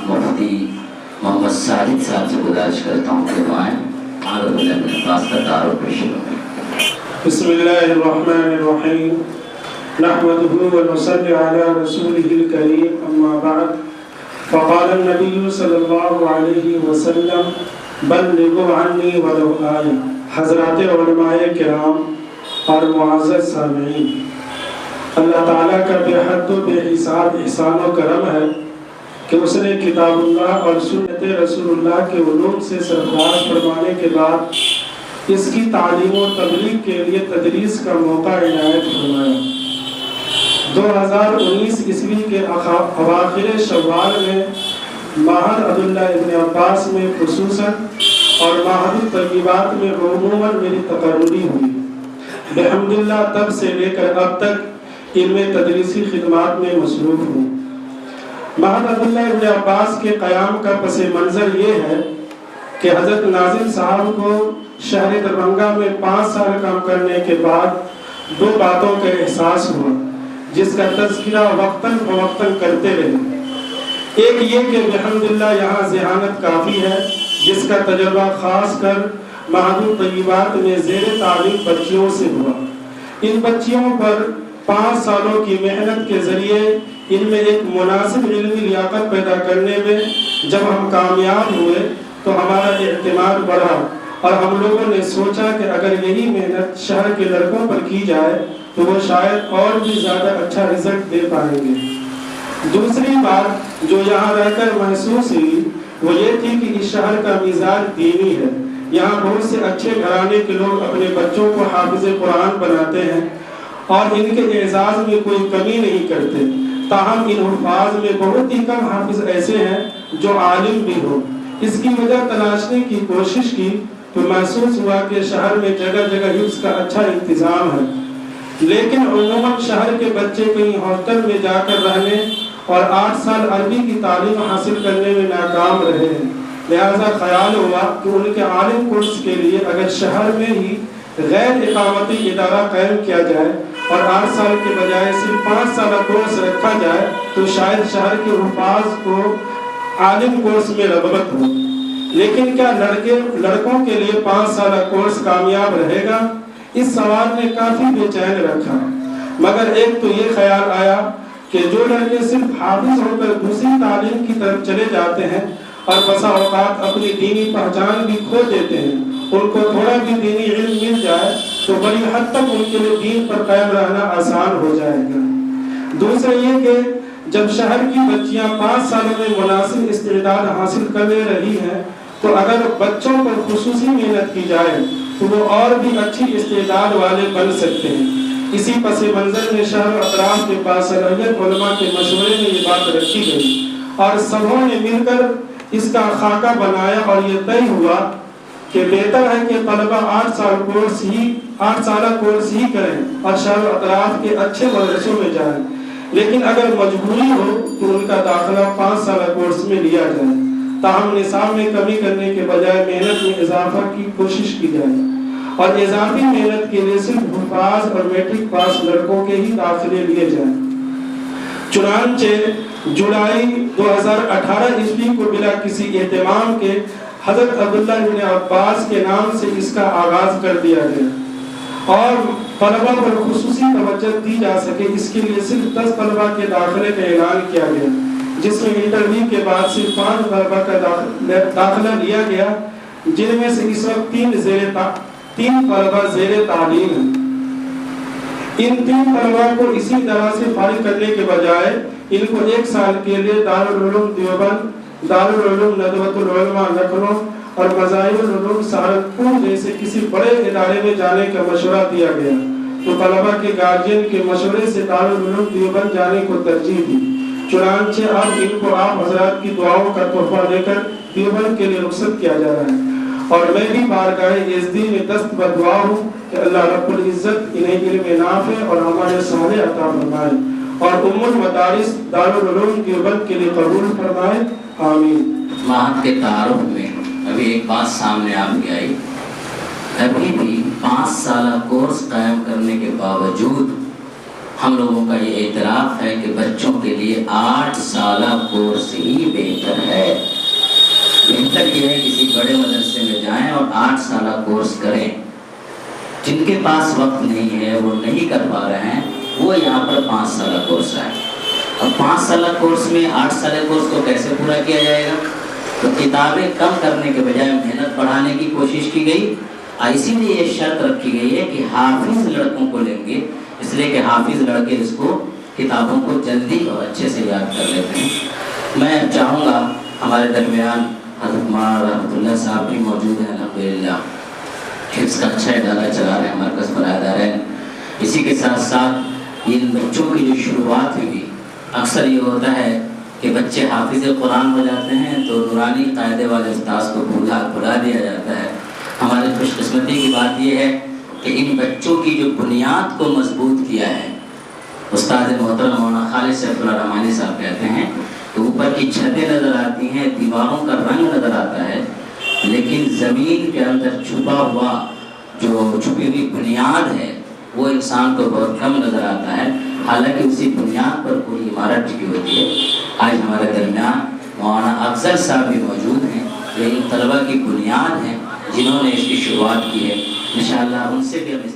مفتی محمد ساجد صاحب سے گزارش کرتا ہوں کہ دعائیں عبد اللہ بن عباس کا تعارف پیش کریں۔ بسم اللہ الرحمن الرحیم نحمده ونصلی علی رسوله الکریم اما بعد فقال النبی صلی اللہ علیہ وسلم بلغوا عنی ولو آیہ۔ حضرات علماء کرام اور معزز سامعین، اللہ تعالیٰ کا بے حد و بے حساب احسان و کرم ہے کہ اس نے کتاب اللہ اور سنت رسول اللہ کے علوم سے سرفراز فرمانے کے بعد اس کی تعلیم و تبلیغ کے لیے تدریس کا موقع عنایت فرمایا۔ 2019 عیسوی کے اواخر شوال میں معہد عبداللہ ابن عباس میں خصوصاً اور معہد الطیبات میں عموماً میری تقرری ہوئی۔ بحمداللہ تب سے لے کر اب تک علم تدریسی خدمات میں مصروف ہوں۔ معہد عبداللہ ابن عباس کے قیام کا پس منظر یہ ہے کہ حضرت ناظم صاحب کو شہر دربھنگہ میں 5 سال کام کرنے کے بعد 2 باتوں کا احساس ہوا جس کا تذکرہ وقتاً فوقتاً کرتے رہے۔ ایک یہ کہ الحمدللہ یہاں ذہانت کافی ہے، جس کا تجربہ خاص کر معہد الطیبات میں زیر تعلیم بچیوں سے ہوا۔ ان بچیوں پر 5 سالوں کی محنت کے ذریعے ان میں ایک مناسب علمی لیاقت پیدا کرنے میں جب ہم کامیاب ہوئے تو ہمارا اعتماد بڑھا اور ہم لوگوں نے سوچا کہ اگر یہی محنت شہر کے لڑکوں پر کی جائے تو وہ شاید اور بھی زیادہ اچھا رزلٹ دے پائیں گے۔ دوسری بات جو یہاں رہ کر محسوس ہوئی وہ یہ تھی کہ اس شہر کا مزاج دینی ہے۔ یہاں بہت سے اچھے گھرانے کے لوگ اپنے بچوں کو حافظ قرآن بناتے ہیں اور ان کے اعزاز میں کوئی کمی نہیں کرتے، تاہم ان حفاظ میں بہت ہی کم حافظ ایسے ہیں جو عالم بھی ہو۔ اس کی وجہ تلاشنے کی کوشش کی تو محسوس ہوا کہ شہر میں جگہ جگہ حفظ کا اچھا انتظام ہے، لیکن عموماً شہر کے بچے کہیں ہاسٹل میں جا کر رہنے اور 8 سال عربی کی تعلیم حاصل کرنے میں ناکام رہے ہیں۔ لہذا خیال ہوا کہ ان کے عالم کورس کے لیے اگر شہر میں ہی غیر اقامتی ادارہ قائم کیا جائے اور 8 سال کے بجائے صرف 5 سالہ کورس رکھا جائے تو شاید شہر کے حفاظ کو عالم کورس میں رغبت ہو۔ لیکن کیا لڑکوں کے لیے 5 سالہ کورس کامیاب رہے گا؟ اس سوال نے کافی بے چین رکھا، مگر ایک تو یہ خیال آیا کہ جو لڑکے صرف حافظ ہو کر دوسری تعلیم کی طرف چلے جاتے ہیں اور بسا اوقات اپنی دینی پہچان بھی کھو دیتے ہیں، ان کو تھوڑا بھی دینی علم مل جائے تو بڑی حد تک ان کے لیے دین پر قائم رہنا آسان ہو جائے گا۔ دوسرا یہ کہ جب شہر کی بچیاں 5 سالوں میں مناسب استعداد حاصل کر لے رہی ہیں تو اگر بچوں پر خصوصی محنت کی جائے تو وہ اور بھی اچھی استعداد والے بن سکتے ہیں۔ اسی پس منظر میں شہر و اطراف کے باصلاحیت علماء کے مشورے میں یہ بات رکھی گئی اور سبوں نے مل کر اس کا خاکہ بنایا اور یہ طے ہوا کہ بہتر ہے کہ طلبہ 8 سالہ کورس ہی کریں اور شہر و اطراف کے اچھے مدرسوں میں جائیں، لیکن اگر مجبوری ہو تو ان کا داخلہ 5 سالہ کورس میں لیا جائے، تاہم نصاب میں کمی کرنے کے بجائے محنت میں اضافہ کی کوشش کی جائے اور اضافی محنت کے لیے صرف حفاظ اور میٹرک پاس لڑکوں کے ہی داخلے لیے جائیں۔ چنانچہ جولائی 2018 عیسوی کو بلا کسی اہتمام کے حضرت عبداللہ ابن عباس کے نام سے اس کا آغاز کر دیا گیا اور طلبہ پر خصوصی توجہ دی جا سکے اس کے لیے صرف 10 طلبہ کے داخلے کا اعلان کیا گیا، جس میں انٹرویو کے بعد صرف 5 طلبہ کا داخلہ لیا گیا، جن میں سے اس وقت 3 طلبہ زیر تعلیم ہیں۔ ان 3 طلبہ کو اسی طرح سے فارغ کرنے کے بجائے ان کو 1 سال کے لیے دارالعلوم دیوبند، دارالعلوم ندوۃ العلماء لکھنؤ اور مظاہر العلوم سہارنپور جیسے کسی بڑے ادارے میں جانے کا مشورہ دیا گیا، تو طلبہ کے گارجین کے مشورے سے دارالعلوم دیوبند جانے کو ترجیح دی۔ چنانچہ اب ان کو آپ حضرات کی دعاؤں کا تحفہ دے کر دیوبند کے لیے رخصت کیا جا رہا ہے اور میں بھی بارگاہ یزدی میں دست بدعا ہوں کہ اللہ رب العزت انہیں علم نافع اور ہمارے صالح عطا فرمائے اور المدارس دارالعلوم دیوبند کے لیے قبول فرمائے، آمین۔ معہد کے تعارف میں ابھی ایک بات سامنے آپ کی آئی، ابھی بھی 5 سالہ کورس قائم کرنے کے باوجود ہم لوگوں کا یہ اعتراف ہے کہ بچوں کے لیے 8 سالہ کورس ہی بہتر ہے۔ بہتر یہ ہے کسی بڑے مدرسے میں جائیں اور 8 سالہ کورس کریں۔ جن کے پاس وقت نہیں ہے، وہ نہیں کر پا رہے ہیں، وہ یہاں پر 5 سالہ کورس ہے۔ اب 5 سالہ کورس میں 8 سالہ کورس کو کیسے پورا کیا جائے گا؟ تو کتابیں کم کرنے کے بجائے محنت بڑھانے کی کوشش کی گئی، اور اسی لیے یہ شرط رکھی گئی ہے کہ حافظ لڑکوں کو لیں گے، اس لیے کہ حافظ لڑکے اس کو کتابوں کو جلدی اور اچھے سے یاد کر لیتے ہیں۔ میں چاہوں گا ہمارے درمیان حضرت مولانا رحمۃ اللہ صاحب بھی موجود ہیں، الحمدللہ حفظ کا اچھا ادارہ چلا رہے ہیں، مرکز برادر ہیں۔ اسی کے ساتھ ساتھ ان بچوں کی جو شروعات ہوئی، اکثر یہ ہوتا ہے کہ بچے حافظ قرآن ہو جاتے ہیں تو نورانی قاعدے والے استاذ کو بھلا دیا جاتا ہے۔ ہماری خوش قسمتی کی بات یہ ہے کہ ان بچوں کی جو بنیاد کو مضبوط کیا ہے، استاد محترم مولانا خالد سیف اللہ رحمانی صاحب کہتے ہیں کہ اوپر کی چھتیں نظر آتی ہیں، دیواروں کا رنگ نظر آتا ہے، لیکن زمین کے اندر چھپا ہوا جو چھپی ہوئی بنیاد ہے وہ انسان کو بہت کم نظر آتا ہے، حالانکہ اسی بنیاد پر پوری عمارت ٹکی ہوتی ہے۔ آج ہمارے درمیان مولانا افضل صاحب بھی موجود ہیں، یہ ان طلبہ کی بنیاد ہیں جنہوں نے اس کی شروعات کی ہے۔ انشاءاللہ ان سے بھی ہم اس